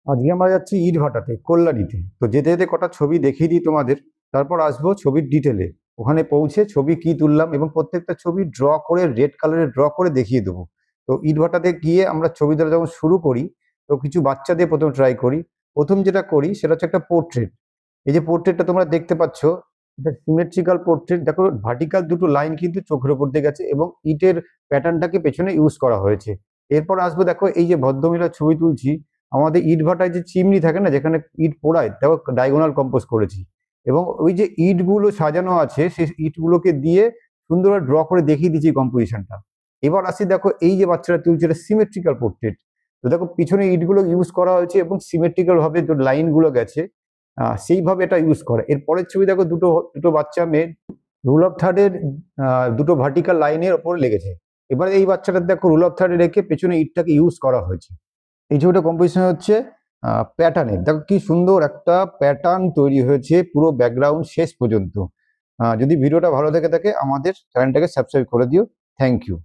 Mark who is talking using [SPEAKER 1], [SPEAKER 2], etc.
[SPEAKER 1] আজকে আমরা যাচ্ছি ইটভাটাতে, কল্যাণীতে। তো যেতে যেতে কটা ছবি দেখিয়ে দিই তোমাদের, তারপর আসবো ছবির ডিটেলে। ওখানে পৌঁছে ছবি কি তুললাম এবং প্রত্যেকটা ছবি ড্র করে, রেড কালারে ড্র করে দেখিয়ে দেবো। তো ইটভাটাতে গিয়ে আমরা ছবি তোলা যখন শুরু করি, তো কিছু বাচ্চা দিয়ে প্রথম ট্রাই করি। প্রথম যেটা করি সেটা হচ্ছে একটা পোর্ট্রেট। এই যে পোর্ট্রেটটা তোমরা দেখতে পাচ্ছ, এটা সিমেট্রিক্যাল পোর্ট্রেট। দেখো, ভার্টিক্যাল দুটো লাইন কিন্তু চোখের উপর দিয়ে গেছে এবং ইটের প্যাটার্নটাকে পেছনে ইউজ করা হয়েছে। এরপর আসবো, দেখো এই যে ভদ্রমহিলার ছবি তুলছি, আমাদের ইট ভাটায় যে চিমনি থাকে না, যেখানে ইট পোড়ায়, দেখো ডায়াগোনাল কম্পোজ করেছি। এবং ওই যে ইটগুলো সাজানো আছে, সেই ইটগুলোকে দিয়ে সুন্দরভাবে ড্র করে দেখিয়ে দিচ্ছি কম্পোজিশনটা। এবার আসি, দেখো এই যে বাচ্চারা তুলছে, এটা সিমেট্রিক্যাল পোর্ট্রেট। তো দেখো পিছনে ইটগুলো ইউজ করা হয়েছে এবং সিমেট্রিক্যাল ভাবে যে লাইনগুলো গেছে, সেইভাবে এটা ইউজ করা। এর পরের ছবি দেখো, দুটো দুটো বাচ্চা মেয়ে রুল অফ থার্ডের দুটো ভার্টিক্যাল লাইনের ওপর লেগেছে। এবার এই বাচ্চাটা দেখো রুল অফ থার্ডে রেখে পেছনে ইটটাকে ইউজ করা হয়েছে। এই ছবিটা কম্পোজিশন হচ্ছে প্যাটার্নের। দেখো কি সুন্দর একটা প্যাটার্ন তৈরি হয়েছে পুরো ব্যাকগ্রাউন্ড শেষ পর্যন্ত। যদি ভিডিওটা ভালো থেকে থাকে আমাদের চ্যানেলটাকে সাবস্ক্রাইব করে দিও। Thank you.